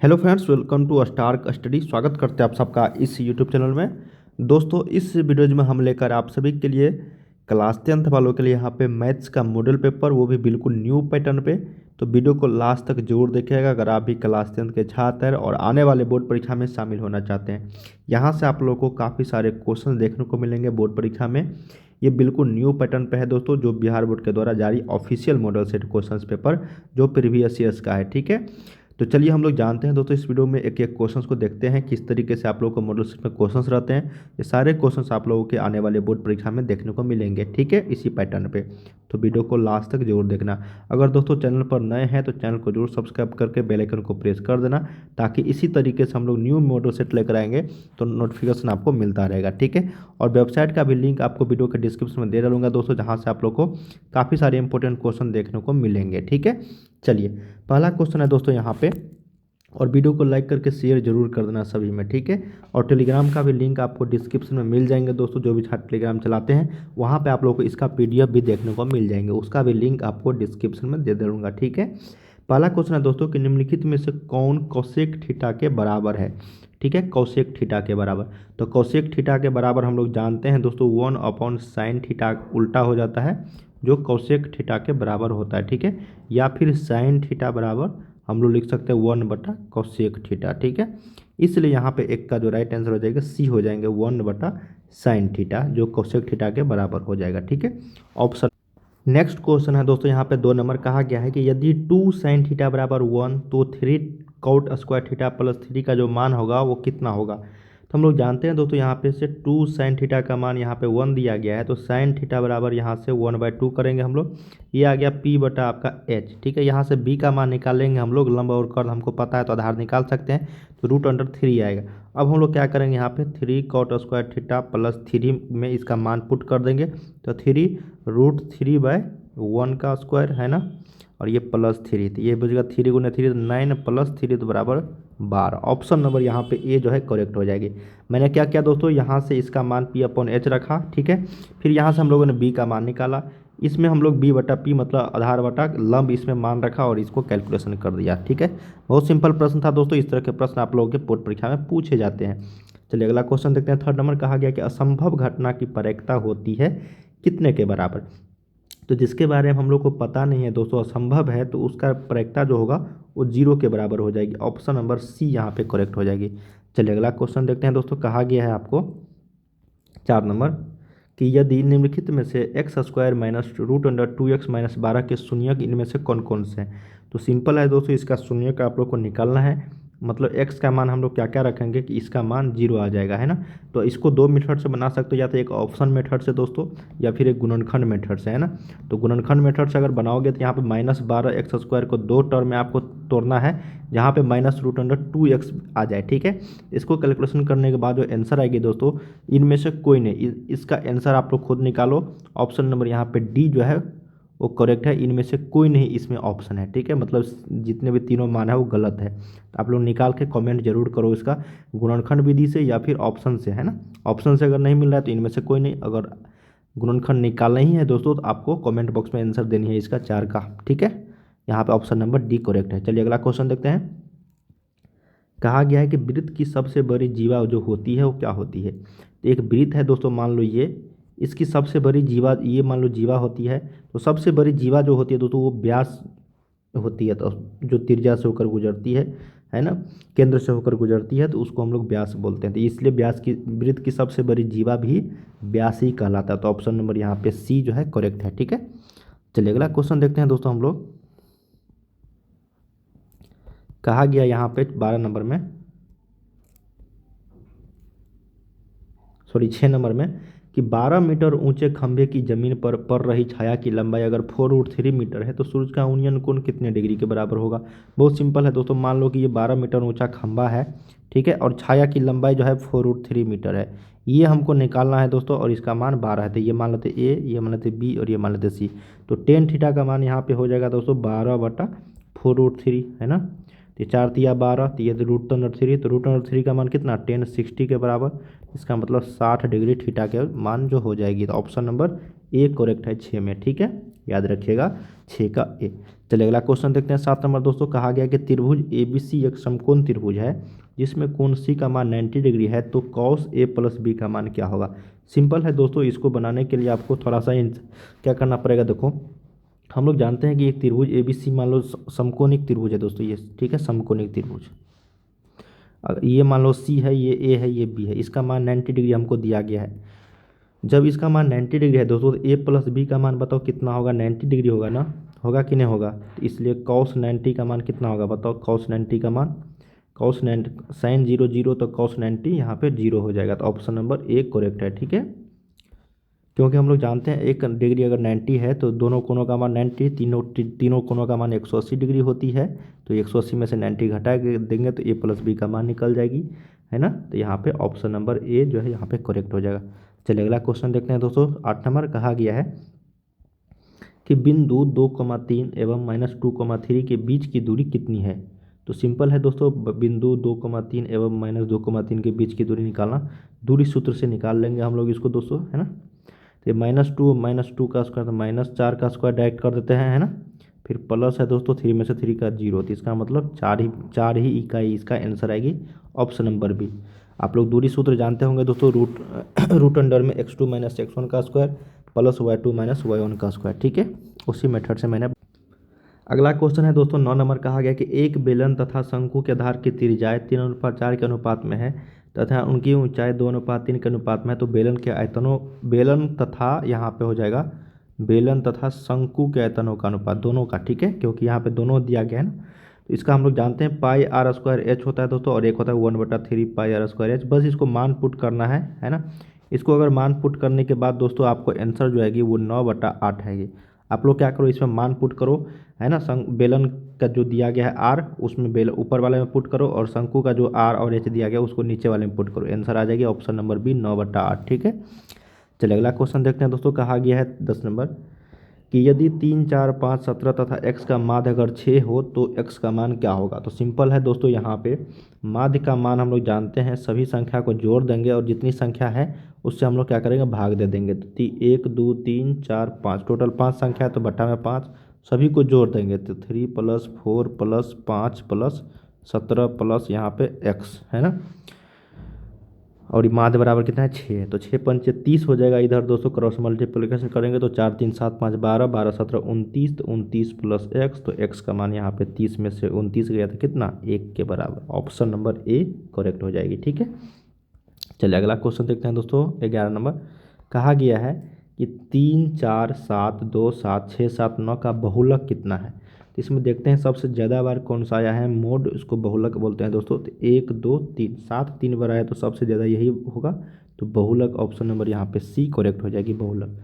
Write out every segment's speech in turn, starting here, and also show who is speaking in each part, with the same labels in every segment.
Speaker 1: Hello friends, welcome to Stark Study. स्वागत करते हैं आप सबका इस यूट्यूब चैनल में। दोस्तों, इस वीडियोज में हम लेकर आप सभी के लिए क्लास 10th वालों के लिए यहाँ पे मैथ्स का मॉडल पेपर, वो भी बिल्कुल न्यू पैटर्न पे। तो वीडियो को लास्ट तक जरूर देखिएगा अगर आप भी क्लास 10th के छात्र हैं और आने वाले बोर्ड परीक्षा में शामिल होना चाहते हैं। यहाँ से आप लोगों को काफ़ी सारे क्वेश्चन देखने को मिलेंगे बोर्ड परीक्षा में। ये बिल्कुल न्यू पैटर्न पे है दोस्तों, जो बिहार बोर्ड के द्वारा जारी official model set question paper जो प्रीवियस ईयर्स का है। ठीक है, तो चलिए हम लोग जानते हैं दोस्तों, इस वीडियो में एक एक क्वेश्चंस को देखते हैं किस तरीके से आप लोगों को मॉडल सेट में क्वेश्चंस रहते हैं। ये सारे क्वेश्चंस आप लोगों के आने वाले बोर्ड परीक्षा में देखने को मिलेंगे। ठीक है, इसी पैटर्न पे। तो वीडियो को लास्ट तक जरूर देखना। अगर दोस्तों चैनल पर नए हैं तो चैनल को जरूर सब्सक्राइब करके बेल आइकन को प्रेस कर देना, ताकि इसी तरीके से हम लोग न्यू मॉडल सेट लेकर आएंगे तो नोटिफिकेशन आपको मिलता रहेगा। ठीक है, और वेबसाइट का भी लिंक आपको वीडियो के डिस्क्रिप्शन में दे डालूंगा दोस्तों, जहाँ से आप लोग को काफ़ी सारे इंपॉर्टेंट क्वेश्चन देखने को मिलेंगे। ठीक है, चलिए पहला क्वेश्चन है दोस्तों यहाँ पे, और वीडियो को लाइक करके शेयर जरूर कर देना सभी में। ठीक है, और टेलीग्राम का भी लिंक आपको डिस्क्रिप्शन में मिल जाएंगे दोस्तों, जो भी छात्र टेलीग्राम चलाते हैं वहाँ पे आप लोगों को इसका पीडीएफ भी देखने को मिल जाएंगे, उसका भी लिंक आपको डिस्क्रिप्शन में दे दूँगा। ठीक है, पहला क्वेश्चन है दोस्तों कि निम्नलिखित में से कौन कोसेक थीटा के बराबर है। ठीक है, कोसेक थीटा के बराबर। तो कोसेक थीटा के बराबर हम लोग जानते हैं दोस्तों 1/sin थीटा उल्टा हो जाता है, जो कोसेक थीटा के बराबर होता है। ठीक है, या फिर साइन थीटा बराबर हम लोग लिख सकते हैं 1/कोसेक थीटा। ठीक है, इसलिए यहाँ पे एक का जो राइट आंसर हो जाएगा सी हो जाएंगे 1/sin थीटा, जो कोसेक थीटा के बराबर हो जाएगा। ठीक है, ऑप्शन। नेक्स्ट क्वेश्चन है दोस्तों यहाँ पे 2 नंबर, कहा गया है कि यदि 2sin थीटा बराबर 1 तो 3 cot² थीटा प्लस 3 का जो मान होगा वो कितना होगा। तो हम लोग जानते हैं दोस्तों यहाँ पे से 2sin थीटा का मान यहाँ पे 1 दिया गया है, तो sin थीटा बराबर यहाँ से 1/2 करेंगे हम लोग। ये आ गया p बटा आपका h। ठीक है, यहाँ से b का मान निकालेंगे हम लोग, लंब और कर्ल हमको पता है तो आधार निकाल सकते हैं, तो √3 आएगा। अब हम लोग क्या करेंगे यहाँ पे 3 cot² थीटा प्लस 3 में इसका मान पुट कर देंगे, तो 3√3/1 का स्क्वायर है ना, और ये प्लस 3, तो ये बचेगा 3 × 3 तो 9 प्लस 3 तो बराबर 12। ऑप्शन नंबर यहाँ पे ए जो है करेक्ट हो जाएगी। मैंने क्या किया दोस्तों, यहाँ से इसका मान p/h रखा। ठीक है, फिर यहाँ से हम लोगों ने b का मान निकाला, इसमें हम लोग b/p मतलब आधार बटा लंब इसमें मान रखा और इसको कैलकुलेशन कर दिया। ठीक है, बहुत सिंपल प्रश्न था दोस्तों, इस तरह के प्रश्न आप लोगों के बोर्ड परीक्षा में पूछे जाते हैं। चलिए अगला क्वेश्चन देखते हैं। 3rd नंबर, कहा गया कि असंभव घटना की प्रायिकता होती है कितने के बराबर। तो जिसके बारे में हम लोग को पता नहीं है दोस्तों, असंभव है, तो उसका प्रायिकता जो होगा वो 0 के बराबर हो जाएगी। ऑप्शन नंबर सी यहाँ पे करेक्ट हो जाएगी। चलिए अगला क्वेश्चन देखते हैं दोस्तों। कहा गया है आपको 4 नंबर कि यदि निम्नलिखित में से x² - √2x - 12 के शून्यक इनमें से कौन कौन से हैं। तो सिंपल है दोस्तों, इसका शून्यक आप लोग को निकालना है। मतलब x का मान हम लोग क्या क्या रखेंगे कि इसका मान 0 आ जाएगा, है ना। तो इसको 2 मेथड से बना सकते हो, या तो एक ऑप्शन मेथड से दोस्तों, या फिर एक गुणनखंड मेथड से, है ना। तो गुणनखंड मेथड से अगर बनाओगे तो यहाँ पे -12x² को 2 टर्म में आपको तोड़ना है, जहाँ पे -√2x आ जाए। ठीक है, इसको कैलकुलेशन करने के बाद जो आंसर आएगी दोस्तों, इनमें से कोई नहीं, इसका आंसर आप लोग खुद निकालो। ऑप्शन नंबर यहाँ पे डी जो है वो करेक्ट है, इनमें से कोई नहीं इसमें ऑप्शन है। ठीक है, मतलब जितने भी तीनों मान है वो गलत है। तो आप लोग निकाल के कमेंट जरूर करो इसका, गुणनखंड विधि से या फिर ऑप्शन से, है ना। ऑप्शन से अगर नहीं मिल रहा है तो इनमें से कोई नहीं, अगर गुणनखंड निकालना ही है दोस्तों तो आपको कमेंट बॉक्स में आंसर देनी है इसका 4 का। ठीक है, यहाँ पे ऑप्शन नंबर डी करेक्ट है। चलिए अगला क्वेश्चन देखते हैं। कहा गया है कि वृत्त की सबसे बड़ी जीवा जो होती है वो क्या होती है। तो एक वृत्त है दोस्तों, मान लो ये, इसकी सबसे बड़ी जीवा, ये मान लो जीवा होती है, तो सबसे बड़ी जीवा जो होती है दोस्तों वो व्यास होती है, तो जो त्रिज्या से होकर गुजरती है ना, केंद्र से होकर गुजरती है, तो उसको हम लोग व्यास बोलते हैं। तो इसलिए व्यास की, वृत्त की सबसे बड़ी जीवा भी व्यास ही कहलाता है। तो ऑप्शन नंबर यहाँ पे सी जो है करेक्ट है। ठीक है, चलिए अगला क्वेश्चन देखते हैं दोस्तों हम लोग। कहा गया यहाँ पे 12 नंबर में, सॉरी 6 नंबर में, कि 12 मीटर ऊंचे खंभे की जमीन पर पड़ रही छाया की लंबाई अगर 4√3 मीटर है तो सूरज का उन्नयन कोण कितने डिग्री के बराबर होगा। बहुत सिंपल है दोस्तों, मान लो कि ये 12 मीटर ऊंचा खंभा है, ठीक है, और छाया की लंबाई जो है 4√3 मीटर है, ये हमको निकालना है दोस्तों, और इसका मान 12 है। तो ये मान लेते ए, ये मान लेते बी, और ये मान लेते सी। तो tan थीटा का मान यहाँ पे हो जाएगा दोस्तों 12/4√3, है ना। तो 4 तिया 12, तो ये √3, तो √3 का मान कितना, tan 60 के बराबर। इसका मतलब 60 डिग्री थीटा के मान जो हो जाएगी। तो ऑप्शन नंबर ए करेक्ट है 6 में। ठीक है, याद रखिएगा 6 का ए। चलिए अगला क्वेश्चन देखते हैं 7 नंबर दोस्तों। कहा गया कि त्रिभुज ABC एक समकोण त्रिभुज है जिसमें कोण C का मान 90 डिग्री है, तो cos A प्लस B का मान क्या होगा। सिंपल है दोस्तों, इसको बनाने के लिए आपको थोड़ा सा क्या करना पड़ेगा। देखो हम लोग जानते हैं कि एक त्रिभुज ABC मान लो समकोणिक त्रिभुज है दोस्तों, ये ठीक है समकोणिक त्रिभुज। अगर ये मान लो C है, ये A है, ये B है, इसका मान 90 डिग्री हमको दिया गया है। जब इसका मान 90 डिग्री है दोस्तों तो A प्लस B का मान बताओ कितना होगा, 90 डिग्री होगा ना, होगा कि नहीं होगा। तो इसलिए cos 90 का मान कितना होगा बताओ, cos 90 का मान cos 90 साइन 0 0 तो cos 90 यहाँ पे 0 हो जाएगा। तो ऑप्शन नंबर ए करेक्ट है, ठीक है। क्योंकि हम लोग जानते हैं एक डिग्री अगर 90 है तो दोनों कोनों का मान 90, तीनों कोनों का मान 180 डिग्री होती है। तो 180 में से 90 घटा के देंगे तो A प्लस B का मान निकल जाएगी, है ना। तो यहाँ पे ऑप्शन नंबर ए जो है यहाँ पे करेक्ट हो जाएगा। चलिए अगला क्वेश्चन देखते हैं दोस्तों। 8 नंबर कहा गया है कि बिंदु 2,3 एवं -2,3 के बीच की दूरी कितनी है। तो सिंपल है दोस्तों, बिंदु 2,3 एवं -2,3 के बीच की दूरी निकालना, दूरी सूत्र से निकाल लेंगे हम लोग इसको दोस्तों, है ना। तो -2 का स्क्वायर तो -4 का स्क्वायर डायरेक्ट कर देते हैं, है ना। फिर प्लस है दोस्तों 3 में से 3 का 0, तो इसका मतलब चार ही इकाई इसका आंसर आएगी ऑप्शन नंबर बी। आप लोग दूरी सूत्र जानते होंगे दोस्तों, रूट अंडर में x2 - x1 का स्क्वायर प्लस y2 - y1 का स्क्वायर, ठीक है। उसी मेथड से मैंने। अगला क्वेश्चन है दोस्तों 9 नंबर। कहा गया कि एक बेलन तथा शंकु के आधार की त्रिज्याएं 3:4 के अनुपात में है तथा उनकी ऊंचाई 2:3 के अनुपात में है, तो बेलन तथा यहाँ पे हो जाएगा बेलन तथा शंकु के आयतनों का अनुपात दोनों का, ठीक है, क्योंकि यहाँ पे दोनों दिया गया है ना। तो इसका हम लोग जानते हैं πr² होता है दोस्तों, और एक होता है 1/3 πr²। बस इसको मान पुट करना है ना। इसको अगर मान पुट करने के बाद दोस्तों आपको आंसर जो आएगी वो 9/8 है। आप लोग क्या करो, इसमें मान पुट करो, है ना। बेलन का जो दिया गया है आर, उसमें बेलन ऊपर वाले में पुट करो, और शंकु का जो आर और एच दिया गया उसको नीचे वाले में पुट करो, आंसर आ जाएगी ऑप्शन नंबर बी 9/8, ठीक है। चलिए अगला क्वेश्चन देखते हैं दोस्तों। कहा गया है 10 नंबर कि यदि 3, 4, 5, 17 तथा x का माध्य अगर 6 हो तो x का मान क्या होगा। तो सिंपल है दोस्तों, यहाँ पे माध्य का मान हम लोग जानते हैं, सभी संख्या को जोड़ देंगे और जितनी संख्या है उससे हम लोग क्या करेंगे, भाग दे देंगे। तो 1, 2, 3, 4, 5, टोटल 5 संख्या है तो बट्टा में 5, सभी को जोड़ देंगे तो 3 + 4 + 5 + 17 प्लस यहाँ पे x, है ना। और ये माध्य बराबर कितना है 6 है, तो 6 पंचे 30 हो जाएगा। इधर दोस्तों क्रॉस मल्टीप्लिकेशन करेंगे तो 4, 3, 7, 5, 12, 12, 17, 29, तो 29 + x, तो x का मान यहाँ पे 30 में से 29 गया था कितना, 1 के बराबर। ऑप्शन नंबर ए करेक्ट हो जाएगी, ठीक है। चलिए अगला क्वेश्चन देखते हैं दोस्तों 11 नंबर। कहा गया है कि 3, 4, 7, 2, 7, 6, 7, 9 का बहुलक कितना है। तो इसमें देखते हैं सबसे ज़्यादा बार कौन सा आया है, मोड इसको बहुलक बोलते हैं दोस्तों। तो 1, 2, 3, 7 3 बार आया तो सबसे ज़्यादा यही होगा, तो बहुलक ऑप्शन नंबर यहाँ पे सी करेक्ट हो जाएगी, बहुलक।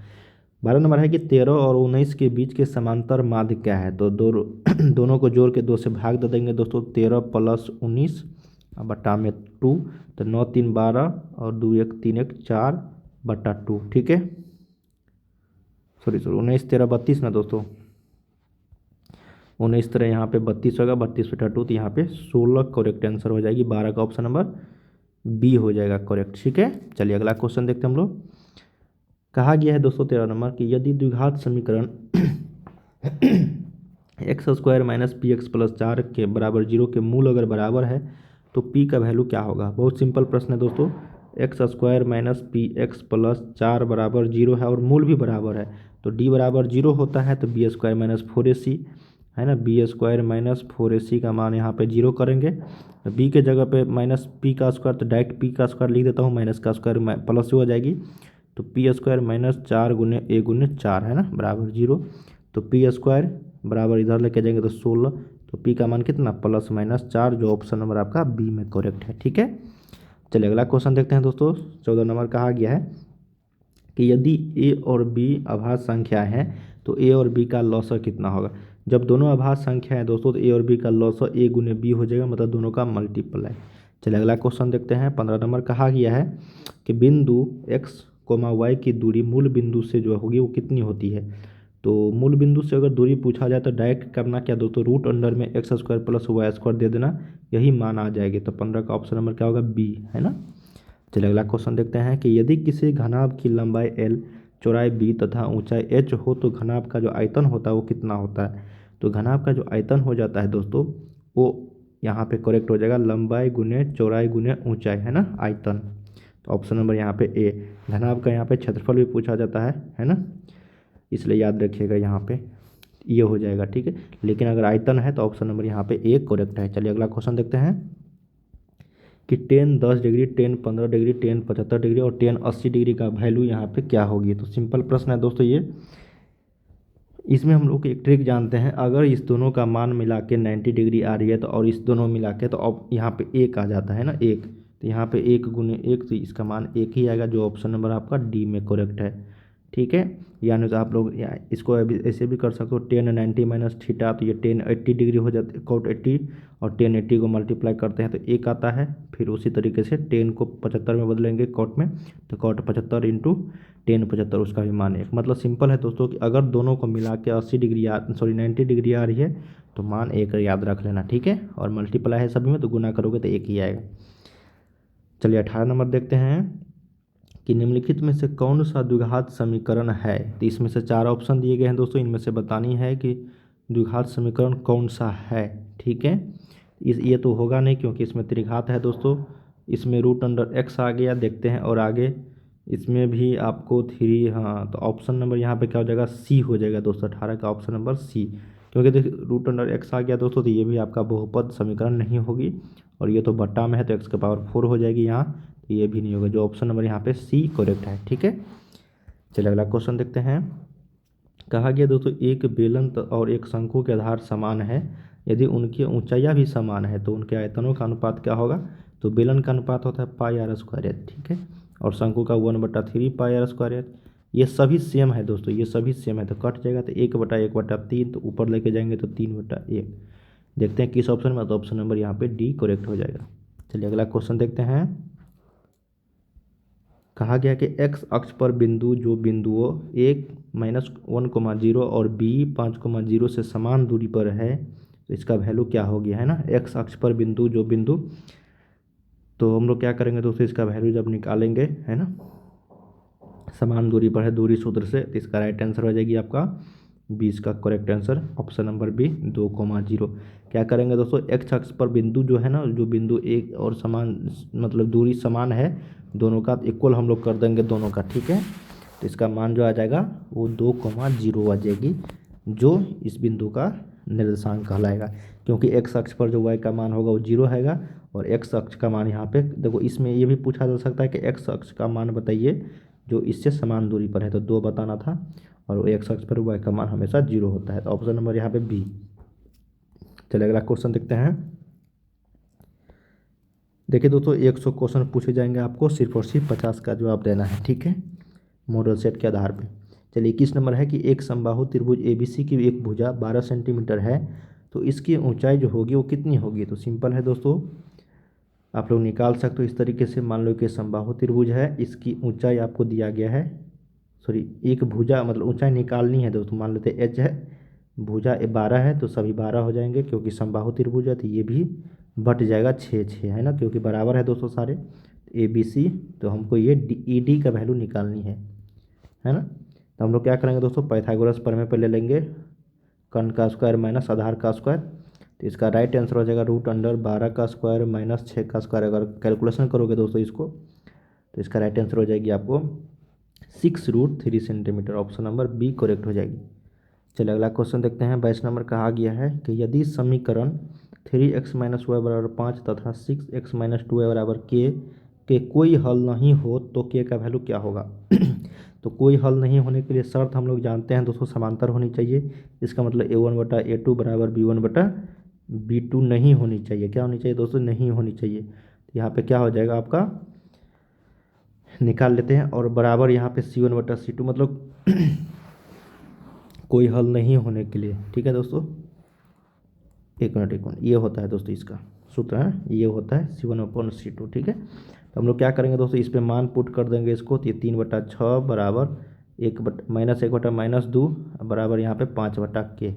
Speaker 1: 12 नंबर है कि 13 और 19 के बीच के समांतर माध्य क्या है। तो दोनों को जोड़ के 2 से भाग दे देंगे दोस्तों, 13 + 19 बट्टा में 2, तो 9, 3, 12 और 2, 1, 3, 1, 4/2, ठीक है। सॉरी 19, 13, 32 ना दोस्तों, 19 तरह यहाँ पे 32 होगा, 32/2, तो यहाँ पे 16 करेक्ट आंसर हो जाएगी। 12 का ऑप्शन नंबर बी हो जाएगा करेक्ट, ठीक है। चलिए अगला क्वेश्चन देखते हैं हम लोग। कहा गया है दोस्तों 13 नंबर कि यदि द्विघात समीकरण x² - px + 4 के बराबर 0 के मूल अगर बराबर है तो p का वैल्यू क्या होगा। बहुत सिंपल प्रश्न है दोस्तों, x² - px + 4 बराबर 0 है और मूल भी बराबर है, तो d बराबर 0 होता है, तो b² - 4ac, है ना। b² - 4ac का मान यहाँ पे 0 करेंगे, तो b के जगह पे -p का स्क्वायर, तो डायरेक्ट p का स्क्वायर लिख देता हूँ, माइनस का स्क्वायर प्लस हो जाएगी, तो p² - 4 × a × 4, है ना, बराबर 0। तो p² बराबर इधर लेके जाएंगे तो 16, तो p का मान कितना +-4, जो ऑप्शन नंबर आपका बी में करेक्ट है, ठीक है। चलिए अगला क्वेश्चन देखते हैं दोस्तों 14 नंबर। कहा गया है कि यदि a और b अभाज्य संख्या है तो a और b का लॉसर कितना होगा। जब दोनों अभाज्य संख्या है दोस्तों तो a और b का लॉसर a × b हो जाएगा, मतलब दोनों का मल्टीप्लाई। चलिए अगला क्वेश्चन देखते हैं 15 नंबर। कहा गया है कि बिंदु x, y की दूरी मूल बिंदु से जो होगी वो कितनी होती है। तो मूल बिंदु से अगर दूरी पूछा जाए तो डायरेक्ट करना क्या दोस्तों, रूट अंडर में x² + y² दे देना, यही मान आ जाएगी। तो 15 का ऑप्शन नंबर क्या होगा, बी, है ना। चलिए अगला क्वेश्चन देखते हैं कि यदि किसी घनाभ की लंबाई l चौड़ाई b तथा ऊंचाई h हो तो घनाभ का जो आयतन होता है वो कितना होता है। तो घनाभ का जो आयतन हो जाता है दोस्तों वो यहाँ पे करेक्ट हो जाएगा लंबाई गुने चौड़ाई गुने ऊंचाई, है ना, आयतन। तो ऑप्शन नंबर यहाँ पे ए। घनाभ का यहाँ पे क्षेत्रफल भी पूछा जाता है ना, इसलिए याद रखिएगा यहाँ पे ये हो जाएगा, ठीक है। लेकिन अगर आयतन है तो ऑप्शन नंबर यहाँ पे ए करेक्ट है। चलिए अगला क्वेश्चन देखते हैं कि ten 10 degree, ten 15 degree, ten 75 degree और टेन 80 डिग्री का वैल्यू यहाँ पे क्या होगी। तो सिंपल प्रश्न है दोस्तों ये। इसमें हम लोग एक ट्रिक जानते हैं, अगर इस दोनों का मान मिला के 90 डिग्री आ रही है तो और इस दोनों मिला के तो अब यहाँ पे एक आ जाता है ना, एक। तो यहाँ पे एक गुने एक तो इसका मान एक ही आएगा, जो ऑप्शन नंबर आपका डी में करेक्ट है, ठीक है। यानी तो आप लोग इसको अभी ऐसे भी कर सकते हो, 1090 माइनस थीटा, तो ये 1080 डिग्री हो जाती है, कॉट 80, और 1080 को मल्टीप्लाई करते हैं तो एक आता है। फिर उसी तरीके से 10 को 75 में बदलेंगे कॉट में, तो कॉट 75 इंटू 10 75, उसका भी मान एक। मतलब सिंपल है दोस्तों कि अगर दोनों को मिला के 80 डिग्री 90 डिग्री आ रही है तो मान एक याद रख लेना, ठीक है। और मल्टीप्लाई है सभी में तो गुना करोगे तो एक ही आएगा। चलिए 18 नंबर देखते हैं कि निम्नलिखित में से कौन सा द्विघात समीकरण है। तो इसमें से 4 ऑप्शन दिए गए हैं दोस्तों, इनमें से बतानी है कि द्विघात समीकरण कौन सा है, ठीक है। ये तो होगा नहीं क्योंकि इसमें त्रिघात है दोस्तों। इसमें रूट अंडर एक्स आ गया, देखते हैं। और आगे इसमें भी आपको 3, हाँ, तो ऑप्शन नंबर यहाँ पे क्या हो जाएगा, सी हो जाएगा दोस्तों। 18 का ऑप्शन नंबर सी, क्योंकि देखिए रूट अंडर एक्स आ गया दोस्तों, तो ये भी आपका बहुपद समीकरण नहीं होगी। और ये तो बट्टा में है तो एक्स के पावर 4 हो जाएगी यहाँ, तो ये भी नहीं होगा। जो ऑप्शन नंबर यहाँ पे सी करेक्ट है, ठीक है। चलिए अगला क्वेश्चन देखते हैं। कहा गया दोस्तों एक बेलन और एक शंकु के आधार समान है, यदि उनकी ऊंचाइयाँ भी समान है तो उनके आयतनों का अनुपात क्या होगा। तो बेलन का अनुपात होता है पाई आर स्क्वायर एच, ठीक है। और शंकु का 1/3 पाई आर स्क्वायर एच। ये सभी सेम है दोस्तों, ये सभी सेम है, तो कट जाएगा तो 1/1/3, तो ऊपर लेके जाएंगे तो 3/1। देखते हैं किस ऑप्शन में, तो ऑप्शन नंबर यहाँ पे डी करेक्ट हो जाएगा। चलिए अगला क्वेश्चन देखते हैं। कहा गया कि एक्स अक्ष पर बिंदु जो बिंदुओं 1 -1,0 और b 5,0 से समान दूरी पर है तो इसका वैल्यू क्या हो गया, है ना। एक्स अक्ष पर बिंदु जो बिंदु, तो हम लोग क्या करेंगे दोस्तों, इसका वैल्यू जब निकालेंगे, है ना, समान दूरी पर है दूरी सूत्र से, तो इसका राइट आंसर हो जाएगी आपका 20 का correct answer option number B 2,0। क्या करेंगे दोस्तों, एक्स अक्ष पर बिंदु जो है ना, जो बिंदु एक और समान मतलब दूरी समान है दोनों का, इक्वल हम लोग कर देंगे दोनों का, ठीक है। तो इसका मान जो आ जाएगा वो 2,0 आ जाएगी, जो इस बिंदु का निर्देशांक कहलाएगा। क्योंकि एक्स अक्ष पर जो वाई का मान होगा वो 0 हैगा, और एक्स अक्ष का मान यहाँ पे देखो, इसमें ये भी पूछा जा सकता है कि एक्स अक्ष का मान बताइए जो इससे समान दूरी पर है, तो 2 बताना था। और एक्स अक्ष पर वाई का मान हमेशा 0 होता है, तो ऑप्शन नंबर यहाँ पे बी। चलिए अगला क्वेश्चन देखते हैं। देखिए दोस्तों 100 क्वेश्चन पूछे जाएंगे आपको, सिर्फ और सिर्फ 50 का जवाब देना है, ठीक है, मॉडल सेट के आधार पे। चलिए 21 नंबर है कि एक समबाहु त्रिभुज ABC की एक भुजा 12 सेंटीमीटर है, तो इसकी ऊंचाई जो होगी वो कितनी होगी। तो सिंपल है दोस्तों, आप लोग निकाल सकते हो इस तरीके से। मान लो कि समबाहु त्रिभुज है, इसकी ऊंचाई आपको दिया गया है, सॉरी एक भुजा मतलब ऊंचाई निकालनी है दोस्तों। मान लेते एच है, भुजा 12 है तो सभी 12 हो जाएंगे, क्योंकि समबाहु त्रिभुज है तो ये भी बट जाएगा 6 है ना, क्योंकि बराबर है दोस्तों सारे ABC। तो हमको ये ED का वैल्यू निकालनी है ना। तो हम लोग क्या करेंगे दोस्तों, पाइथागोरस प्रमेय पे ले लेंगे, कर्ण का स्क्वायर माइनस आधार का स्क्वायर। तो इसका राइट आंसर हो जाएगा √12 का स्क्वायर माइनस 6 का स्क्वायर। अगर कैलकुलेशन करोगे दोस्तों इसको, तो इसका राइट आंसर हो जाएगी आपको 6√3 centimetre, option number B correct हो जाएगी। चलिए अगला क्वेश्चन देखते हैं। 22 नंबर कहा गया है कि यदि समीकरण 3x - y = 5 तथा 6x - 2y = k के कोई हल नहीं हो तो k का वैल्यू क्या होगा। तो कोई हल नहीं होने के लिए शर्त हम लोग जानते हैं दोस्तों, समांतर होनी चाहिए। इसका मतलब a1/a2 = b1/b2 नहीं होनी चाहिए। क्या होनी चाहिए दोस्तों, नहीं होनी चाहिए। यहाँ पे क्या हो जाएगा आपका, निकाल लेते हैं, और बराबर यहाँ पे c1/c2, मतलब कोई हल नहीं होने के लिए, ठीक है दोस्तों। एक मिनट, ये होता है दोस्तों इसका सूत्र है, ये होता है c1/c2, ठीक है। तो हम लोग क्या करेंगे दोस्तों, इस पे मान पुट कर देंगे इसको, तो ये 3/6 बराबर 1/-2 बराबर यहाँ पे 5/k,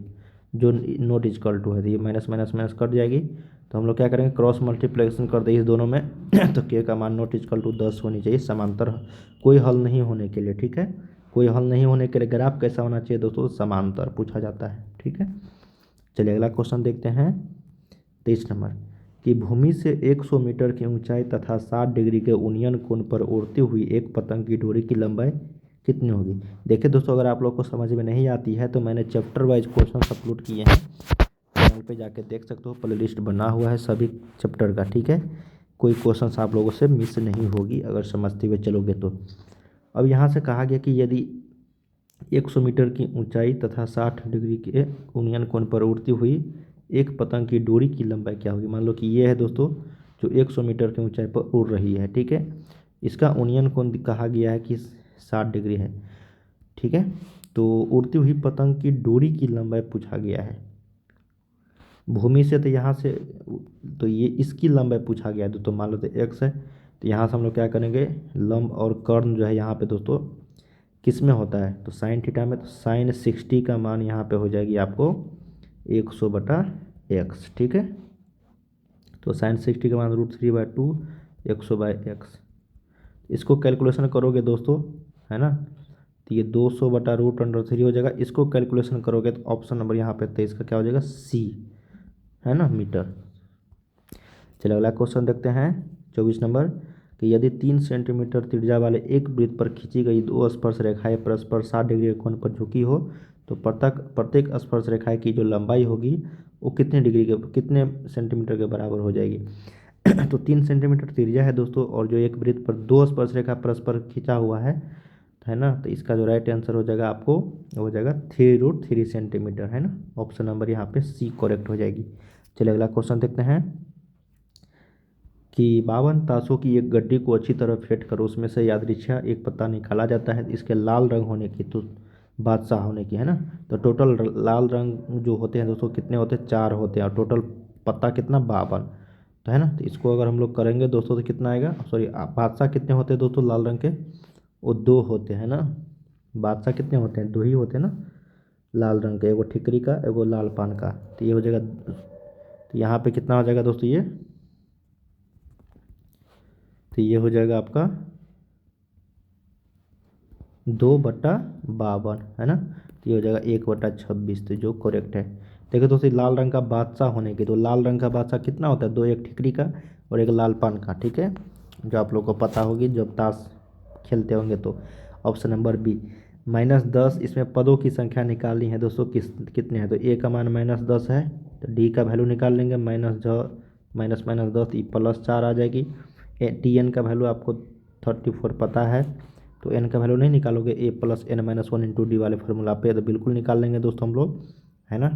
Speaker 1: जो नॉट इक्वल टू है, तो ये माइनस माइनस माइनस कट जाएगी। तो हम लोग क्या करेंगे, क्रॉस मल्टीप्लिकेशन कर दें इस दोनों में तो k का मान नॉट इक्वल टू 10 होनी चाहिए, समांतर कोई हल नहीं होने के लिए, ठीक है। कोई हल नहीं होने के लिए ग्राफ कैसा होना चाहिए दोस्तों, समांतर पूछा जाता है। ठीक है, चलिए अगला क्वेश्चन देखते हैं 23 नंबर कि भूमि से 100 मीटर की ऊंचाई तथा 60 डिग्री के उन्नयन कोण पर उड़ती हुई एक पतंग की डोरी की लंबाई कितनी होगी। देखिए दोस्तों, अगर आप लोग को समझ में नहीं आती है तो मैंने चैप्टर वाइज क्वेश्चन अपलोड किए हैं, चैनल पे जाके देख सकते हो, प्ले लिस्ट बना हुआ है सभी चैप्टर का। ठीक है, कोई क्वेश्चन आप लोगों से मिस नहीं होगी अगर समझते हुए चलोगे तो। अब यहाँ से कहा गया कि यदि 100 मीटर की ऊंचाई तथा 60 डिग्री के उन्नयन कोण पर उड़ती हुई एक पतंग की डोरी की लंबाई क्या होगी। मान लो कि ये है दोस्तों जो 100 मीटर की ऊंचाई पर उड़ रही है। ठीक है, इसका उन्नयन कोण कहा गया है कि 60 डिग्री है। ठीक है, तो उड़ती हुई पतंग की डोरी की लंबाई पूछा गया है भूमि से, तो यहाँ से तो ये इसकी लंबाई पूछा गया है दोस्तों। मान लो तो एक्स है, तो यहाँ से हम लोग क्या करेंगे, लंब और कर्ण जो है यहाँ पे दोस्तों किस में होता है, तो साइन थीटा में, तो साइन 60 का मान यहाँ पे हो जाएगी आपको 100/x। ठीक है, तो साइन 60 का मान √3/2 100/x। इसको कैलकुलेशन करोगे दोस्तों, है ना, तो ये 200/√3 हो जाएगा। इसको कैलकुलेशन करोगे तो ऑप्शन नंबर यहाँ पे 23 का क्या हो जाएगा, सी, है ना, मीटर। चलिए अगला क्वेश्चन देखते हैं 24 नंबर कि यदि 3 सेंटीमीटर त्रिज्या वाले एक वृत्त पर खींची गई दो स्पर्श रेखाएं परस्पर 60 डिग्री के कोण पर झुकी हो तो प्रत्येक स्पर्श रेखाएं की जो लंबाई होगी वो कितने सेंटीमीटर के बराबर हो जाएगी। तो 3 सेंटीमीटर त्रिज्या है दोस्तों, और जो एक वृत्त पर दो स्पर्श रेखा परस्पर खींचा हुआ है ना, तो इसका जो राइट आंसर हो जाएगा आपको हो जाएगा 3√3 सेंटीमीटर, है ना। ऑप्शन नंबर यहाँ पे सी करेक्ट हो जाएगी। चलिए अगला क्वेश्चन देखते हैं कि 52 ताशों की एक गड्डी को अच्छी तरह फेंट कर उसमें से यादृच्छा एक पत्ता निकाला जाता है। इसके लाल रंग होने की, तो बादशाह होने की, है ना, तो टोटल लाल रंग जो होते हैं दोस्तों कितने होते हैं, 4 होते हैं, और टोटल पत्ता कितना 52, तो है ना। तो इसको अगर हम लोग करेंगे दोस्तों तो कितना आएगा, सॉरी बादशाह कितने होते हैं दोस्तों लाल रंग के, वो 2 होते हैं ना। बादशाह कितने होते हैं, 2 ही होते हैं ना लाल रंग के, एगो ठिकरी का एगो लाल पान का। तो ये हो जाएगा, तो यहाँ पे कितना हो जाएगा दोस्तों ये, तो ये हो जाएगा आपका 2/52, है ना। तो ये हो जाएगा 1/26, तो जो करेक्ट है। देखो दोस्तों लाल रंग का बादशाह होने की, तो लाल रंग का बादशाह कितना होता है, 2, एक ठिकरी का और एक लाल पान का। ठीक है, जो आप लोग को पता होगी जब ताश खेलते होंगे तो। ऑप्शन नंबर बी -10, इसमें पदों की संख्या निकालनी है दोस्तों, कितने हैं, तो ए का मान -10 है, तो डी का वैल्यू निकाल लेंगे -10 +4 आ जाएगी। TN का वैल्यू आपको 34 पता है, तो n का वैल्यू नहीं निकालोगे a + n-1 इंटू डी वाले फार्मूला पे, तो बिल्कुल निकाल लेंगे दोस्तों हम लोग, है ना।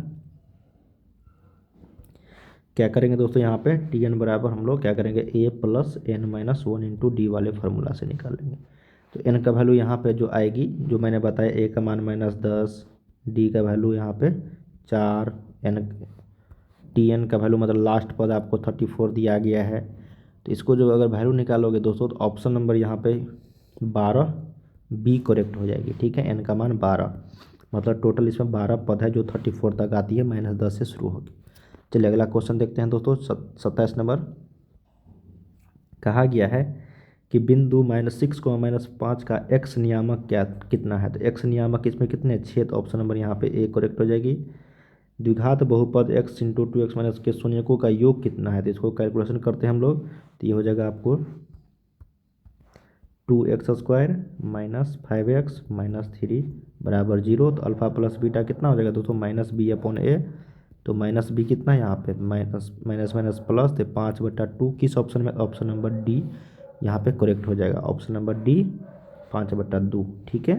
Speaker 1: क्या करेंगे दोस्तों यहाँ पे TN बराबर हम लोग क्या करेंगे, a + n-1 इंटू डी वाले फार्मूला से निकाल लेंगे। तो n का वैल्यू यहाँ पे जो आएगी, जो मैंने बताया, a का मान -10, डी का वैल्यू यहाँ पे 4, TN का वैल्यू मतलब लास्ट पद आपको 34 दिया गया है। तो इसको जो अगर वैल्यू निकालोगे दोस्तों तो ऑप्शन नंबर यहाँ पे 12 बी करेक्ट हो जाएगी। ठीक है, n का मान 12, मतलब टोटल इसमें 12 पद है जो 34 तक आती है, -10 से शुरू होगी। चलिए अगला क्वेश्चन देखते हैं दोस्तों 27 नंबर। कहा गया है कि बिंदु -6, -5 का x नियामक कितना है, तो x नियामक इसमें कितने 6, तो ऑप्शन नंबर यहाँ पे ए करेक्ट हो जाएगी। द्विघात बहुपद x × 2x - के शून्यकों का योग कितना है, तो इसको कैलकुलेशन करते हैं हम लोग, तो ये हो जाएगा आपको 2x² - 5x - 3 = 0। तो अल्फा प्लस बीटा कितना हो जाएगा दोस्तों, -b/a, तो -b कितना है यहाँ पे माइनस प्लस, तो 5/2 किस ऑप्शन में, ऑप्शन नंबर डी यहाँ पे करेक्ट हो जाएगा। Option number D 5/2। ठीक है,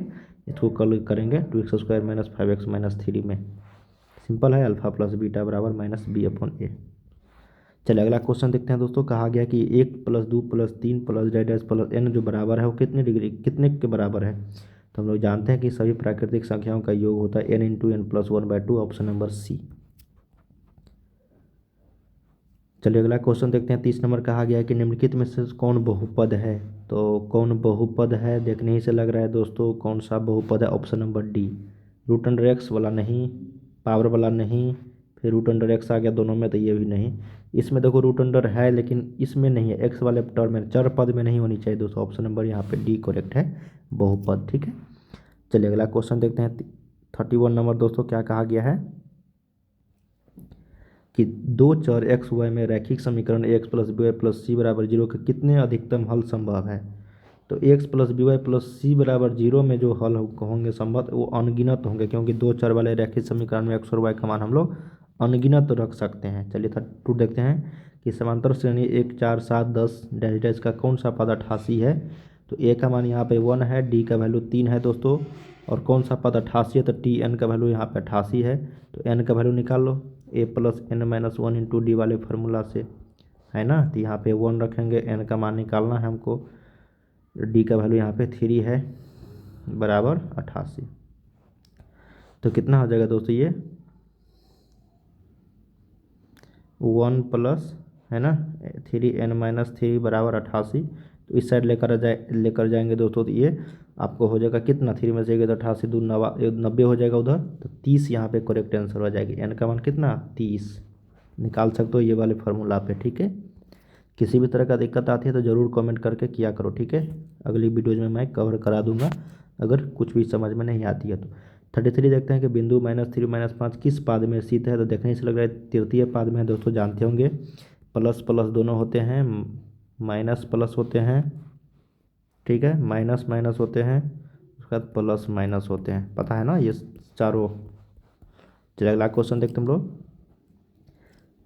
Speaker 1: इसको कल करेंगे 2x² - 5x - 3 में, सिंपल है, अल्फा प्लस बीटा बराबर -b/a। चलिए अगला क्वेश्चन देखते हैं दोस्तों। कहा गया कि 1 + 2 + 3 + z + n जो बराबर है वो कितने के बराबर है, तो हम लोग जानते हैं कि सभी प्राकृतिक संख्याओं का योग होता है n × n + 1/2, option number C. चलिए अगला क्वेश्चन देखते हैं 30 नंबर। कहा गया है कि निम्नलिखित में से कौन बहुपद है, तो कौन बहुपद है देखने ही से लग रहा है दोस्तों कौन सा बहुपद है, ऑप्शन नंबर डी। √x वाला नहीं, पावर वाला नहीं, फिर √x आ गया दोनों में, तो ये भी नहीं। इसमें देखो √ है लेकिन इसमें नहीं है, x वाले टर्म में चर पद में नहीं होनी चाहिए दोस्तों। ऑप्शन नंबर यहाँ पे डी करेक्ट है, बहुपद। ठीक है, चलिए अगला क्वेश्चन देखते हैं 31 नंबर दोस्तों। क्या कहा गया है कि दो चर एक्स वाई में रैखिक समीकरण X plus B Y plus C बराबर जीरो के कितने अधिकतम हल संभव है। तो X plus B Y plus C बराबर जीरो में जो हल होंगे संभव वो अनगिनत होंगे, क्योंकि दो चर वाले रैखिक समीकरण में एक्स और वाई का मान हम लोग अनगिनत रख सकते हैं। चलिए 32 देखते हैं कि समांतर श्रेणी 1 4 7 10 डैश डैश का कौन सा पद 88 है। तो ए का मान यहाँ पे 1 है, डी का वैल्यू 3 है दोस्तों, और कौन सा पद 88 है तो टी एन का वैल्यू यहाँ पे 88 है। तो एन का वैल्यू निकाल लो A plus N minus 1 into D वाले फार्मूला से, है ना। तो यहाँ पे 1 रखेंगे, एन का मान निकालना है हमको, डी का वैल्यू यहाँ पे 3 है बराबर 88। तो कितना हो जाएगा दोस्तों ये 1 प्लस, है ना, 3n-3 बराबर 88। तो इस साइड लेकर जाएंगे दोस्तों, तो ये आपको हो जाएगा कितना, 3 में से तो 88 दूर 90 हो जाएगा उधर, तो 30 यहाँ पे करेक्ट आंसर हो जाएगी। एन का मान कितना 30 निकाल सकते हो ये वाले फार्मूला पे, ठीक है। किसी भी तरह का दिक्कत आती है तो ज़रूर कमेंट करके किया करो, ठीक है। अगली वीडियोज में मैं कवर करा दूंगा अगर कुछ भी समझ में नहीं आती है तो। 33 देखते हैं कि बिंदु -3 -5 किस पाद में स्थित है। तो देखने से लग रहा है तृतीय पाद में है दोस्तों, जानते होंगे प्लस प्लस दोनों होते हैं, माइनस प्लस होते हैं, ठीक है, माइनस माइनस होते हैं, उसके बाद प्लस माइनस होते हैं, पता है ना ये चारों। चलिए अगला क्वेश्चन देखते हम लोग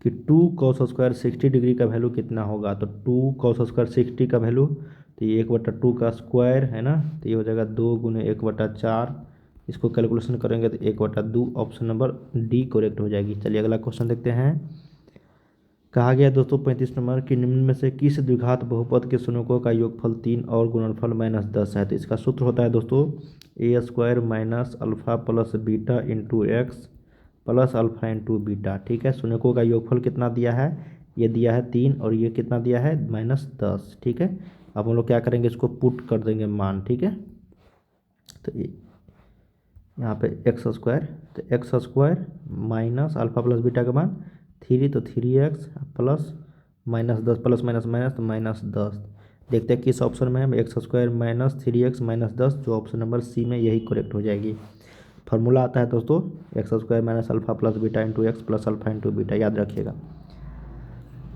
Speaker 1: कि 2 cos स्क्वायर 60 डिग्री का वैल्यू कितना होगा। तो 2 cos स्क्वायर 60 का वैल्यू, तो ये 1/2 का स्क्वायर, है ना, तो ये हो जाएगा 2 गुने 1/4। इसको कैलकुलेशन करेंगे तो 1/2, ऑप्शन नंबर डी करेक्ट हो जाएगी। चलिए अगला क्वेश्चन देखते हैं। कहा गया दोस्तों 35 नंबर कि निम्न में से किस द्विघात बहुपद के शून्यकों का योगफल 3 और गुणनफल -10 है। तो इसका सूत्र होता है दोस्तों A square minus alpha plus beta into X plus alpha into beta, ठीक है। शून्यकों का योगफल कितना दिया है, ये दिया है 3 और ये कितना दिया है -10, ठीक है। अब हम लोग क्या करेंगे, इसको पुट कर देंगे मान, ठीक है। तो यहाँ पे एक्स स्क्वायर, तो x square minus alpha plus beta का मान 3, तो 3x plus -10 plus minus minus तो -10। देखते हैं किस ऑप्शन में है, एक्स स्क्वायर माइनस 3x -10, जो ऑप्शन नंबर सी में यही करेक्ट हो जाएगी। फार्मूला आता है दोस्तों x square minus alpha plus beta into X plus alpha into beta, याद रखिएगा।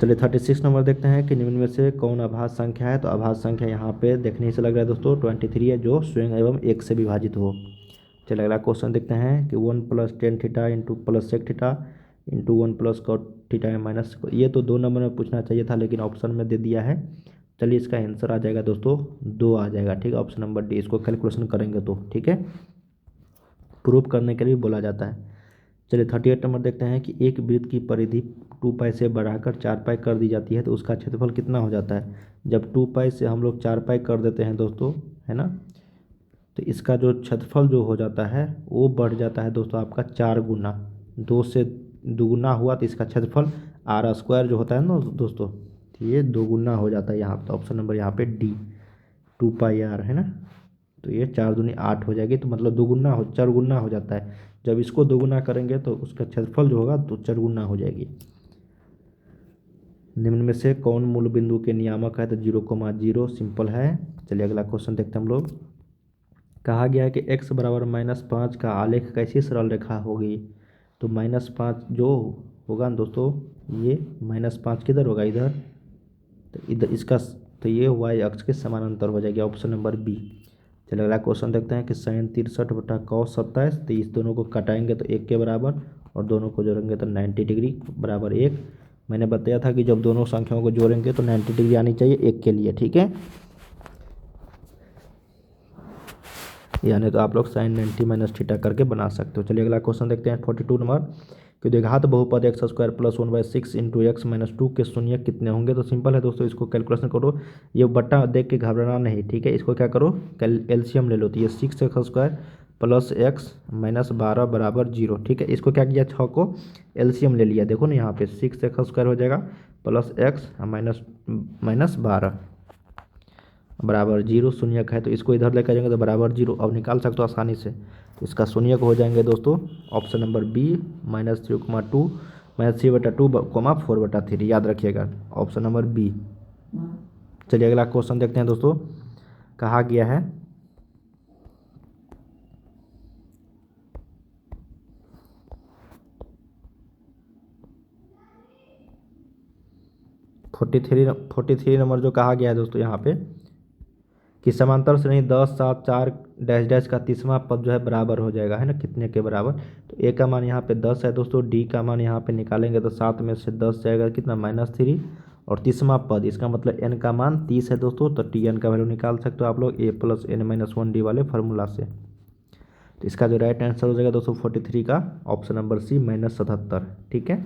Speaker 1: चलिए 36 नंबर देखते हैं कि निम्न में से कौन अभाज्य संख्या है। तो अभाज्य संख्या यहाँ पे देखने से लग रहा है दोस्तों 23 है, जो स्वयं एवं 1 से विभाजित हो। चलिए अगला क्वेश्चन देखते हैं कि 1 + tan theta into plus sec theta into 1 + cot theta minus, ये तो 2 नंबर में पूछना चाहिए था लेकिन ऑप्शन में दे दिया है। चलिए इसका आंसर आ जाएगा दोस्तों 2 आ जाएगा, ठीक है, ऑप्शन नंबर डी। इसको कैलकुलेशन करेंगे तो, ठीक है, प्रूफ करने के लिए बोला जाता है। चलिए 38 नंबर देखते हैं कि एक वृत्त की परिधि 2 पाई से बढ़ाकर 4 पाई कर दी जाती है, तो उसका क्षेत्रफल कितना हो जाता है। जब 2 पाई से हम लोग 4 पाई कर देते हैं दोस्तों, है ना, तो इसका जो क्षेत्रफल जो हो जाता है वो बढ़ जाता है दोस्तों आपका 4 गुना। 2 से दुगुना हुआ तो इसका क्षेत्रफल आर स्क्वायर जो होता है ना दोस्तों, तो ये 2 गुना हो जाता है यहाँ पे। तो ऑप्शन नंबर यहाँ पे डी 2 पाई आर, है ना, तो ये 4 दूनी 8 हो जाएगी, तो मतलब 4 गुना हो जाता है। जब इसको 2 गुना करेंगे तो उसका क्षेत्रफल जो होगा तो 4 गुना हो जाएगी। निम्न में से कौन मूल बिंदु के नियामक है। तो 0,0 सिंपल है। चलिए अगला क्वेश्चन देखते हैं हम लोग। कहा गया है कि x बराबर -5 का आलेख कैसी सरल रेखा होगी। तो -5 जो होगा ना दोस्तों, ये -5 किधर होगा, इधर, तो इधर इसका, तो ये y अक्ष के समानांतर हो जाएगी, ऑप्शन नंबर बी। चलिए अगला क्वेश्चन देखते हैं कि sin 63 बटा cos 27, तो इस दोनों को कटाएंगे तो 1 के बराबर और दोनों को जोड़ेंगे तो 90 डिग्री बराबर 1। मैंने बताया था कि जब दोनों संख्याओं को जोड़ेंगे तो 90 डिग्री आनी चाहिए 1 के लिए, ठीक है। यानी तो आप लोग sin 90 माइनस थीटा करके बना सकते हो। चलिए अगला क्वेश्चन देखते हैं 42 नंबर कि द्विघात बहुपद x square plus 1/6 into x minus 2 के शून्य कितने होंगे। तो सिंपल है दोस्तों, इसको कैलकुलेशन करो, ये बट्टा देख के घबराना नहीं, ठीक है। इसको क्या करो, एलसीएम ले लो, तो ये 6x² प्लस एक्स माइनस 12 बराबर 0, ठीक है। इसको क्या किया, 6 को एलसीएम ले लिया, देखो ना यहाँ पे 6x² हो जाएगा प्लस एक्स माइनस 12 बराबर 0, शून्यक है तो इसको इधर लेकर जाएंगे तो बराबर 0, अब निकाल सकते हो आसानी से। तो इसका शून्यक हो जाएंगे दोस्तों ऑप्शन नंबर बी -3,2 -3/2, 4/3, याद रखिएगा ऑप्शन नंबर बी। चलिए अगला क्वेश्चन देखते हैं दोस्तों। कहा गया है 43 नंबर जो कहा गया है दोस्तों यहाँ पे कि समांतर श्रेणी 10 7 4 डैश डैश का तीसरा पद जो है बराबर हो जाएगा, है ना, कितने के बराबर। तो ए का मान यहाँ पे 10 है दोस्तों, डी का मान यहाँ पे निकालेंगे तो 7 में से 10 जाएगा कितना -3, और तीसरा पद इसका मतलब एन का मान 30 है दोस्तों, तो टी एन का वैल्यू निकाल सकते हो आप लोग ए प्लस एन माइनस 1 डी वाले फार्मूला से। तो इसका जो राइट आंसर हो जाएगा दोस्तों 43 का ऑप्शन नंबर सी -77। ठीक है,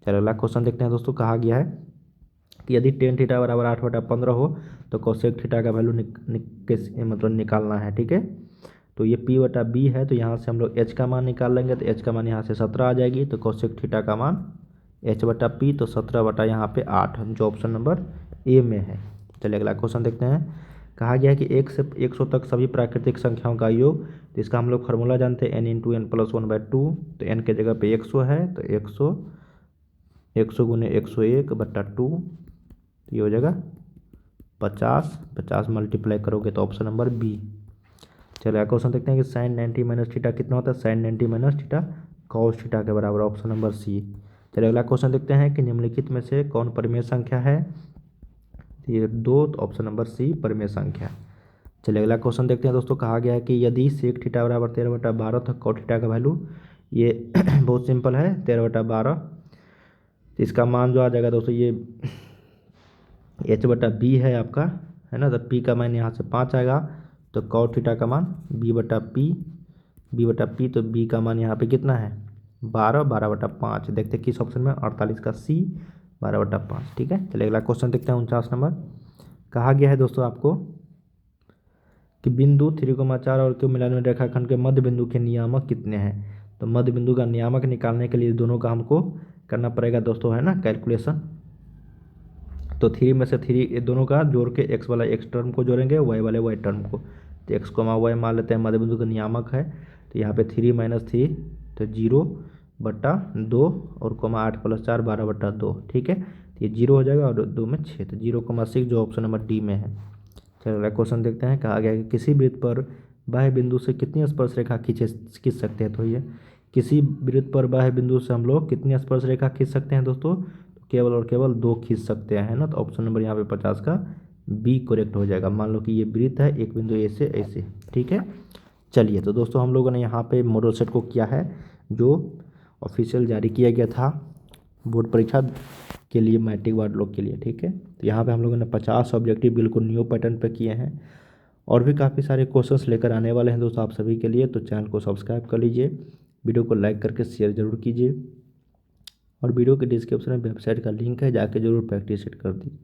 Speaker 1: चलो अगला क्वेश्चन देखते हैं दोस्तों। कहा गया है कि यदि टेन थीटा बराबर 8/15 हो तो कोसेक थीटा का वैल्यू मतलब निकालना है। ठीक है, तो ये p बटा बी है, तो यहाँ से हम लोग h का मान निकाल लेंगे, तो h का मान यहाँ से 17 आ जाएगी, तो कोसेक थीटा का मान h बटा पी, तो 17 बटा यहाँ पे 8, जो ऑप्शन नंबर ए में है। चलिए अगला क्वेश्चन देखते हैं। कहा गया है कि 1 से 100 तक सभी प्राकृतिक संख्याओं का योग, तो इसका हम लोग फार्मूला जानते हैं n इंटू एन प्लस 1/2, तो n के जगह पे 100 है, तो 100 गुने 101 बटा 2, तो ये हो जाएगा 50 मल्टीप्लाई करोगे तो ऑप्शन नंबर बी। चलिए क्वेश्चन देखते हैं कि साइन 90 माइनस थीटा कितना होता है। Sine 90 minus theta cos theta के बराबर, ऑप्शन नंबर सी। चलिए अगला क्वेश्चन देखते हैं कि निम्नलिखित में से कौन परिमेय संख्या है। ये 2, तो ऑप्शन नंबर सी परिमेय संख्या। चलिए अगला क्वेश्चन देखते हैं दोस्तों। कहा गया है कि यदि सेक थीटा बराबर 13/12 तो कॉट थीटा का वैल्यू, ये बहुत सिंपल है, 13/12, तो इसका मान जो आ जाएगा दोस्तों ये एच बटा बी है आपका, है ना, तो पी का मान यहाँ से 5 आएगा, तो कॉट थीटा का मान बी बटा पी, तो बी का मान यहाँ पे कितना है 12/5। देखते हैं किस ऑप्शन में, 48 का सी 12/5। ठीक है, चलिए अगला क्वेश्चन देखते हैं 49 नंबर। कहा गया है दोस्तों आपको कि बिंदु 3,4 और क्यों मिलान में रेखाखंड के मध्य बिंदु के नियामक कितने हैं। तो मध्य बिंदु का नियामक निकालने के लिए दोनों का हमको करना पड़ेगा दोस्तों, है ना, कैलकुलेशन। तो 3 में से 3 दोनों का जोड़ के एक्स वाला एक्स टर्म को जोड़ेंगे, वाई वाले वाई टर्म को, तो एक्स को वाई मान लेते हैं, मध्य बिंदु का नियामक है, तो यहाँ पे 3 - 3 तो 0/2 और कोमा 8 + 4 12/2। ठीक है, तो ये 0 हो जाएगा और 2 में 6, तो 0,6 जो ऑप्शन नंबर डी में है। चलिए अगला क्वेश्चन देखते हैं। कहा गया है कि किसी वृत्त पर बाह्य बिंदु से कितनी स्पर्श रेखा खींच सकते हैं। तो ये किसी वृत्त पर बाह्य बिंदु से हम लोग कितनी स्पर्श रेखा खींच सकते हैं दोस्तों, केवल और केवल 2 खींच सकते हैं, है ना, तो ऑप्शन नंबर यहाँ पे 50 का बी करेक्ट हो जाएगा। मान लो कि ये वृत्त है, एक बिंदु ए से ऐसे। ठीक है, चलिए तो दोस्तों हम लोगों ने यहाँ पे मॉडल सेट को किया है, जो ऑफिशियल जारी किया गया था बोर्ड परीक्षा के लिए, मैट्रिक वार्ड लोग के लिए। ठीक है, तो यहाँ पे हम लोगों ने 50 ऑब्जेक्टिव बिल्कुल न्यू पैटर्न पे किए हैं, और भी काफ़ी सारे क्वेश्चंस लेकर आने वाले हैं दोस्तों आप सभी के लिए। तो चैनल को सब्सक्राइब कर लीजिए, वीडियो को लाइक करके शेयर जरूर कीजिए, और वीडियो के डिस्क्रिप्शन में वेबसाइट का लिंक है, जाके जरूर प्रैक्टिस कर दीजिए।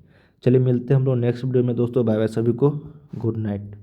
Speaker 1: चलिए मिलते हैं हम लोग नेक्स्ट वीडियो में दोस्तों। बाय बाय सभी को, गुड नाइट।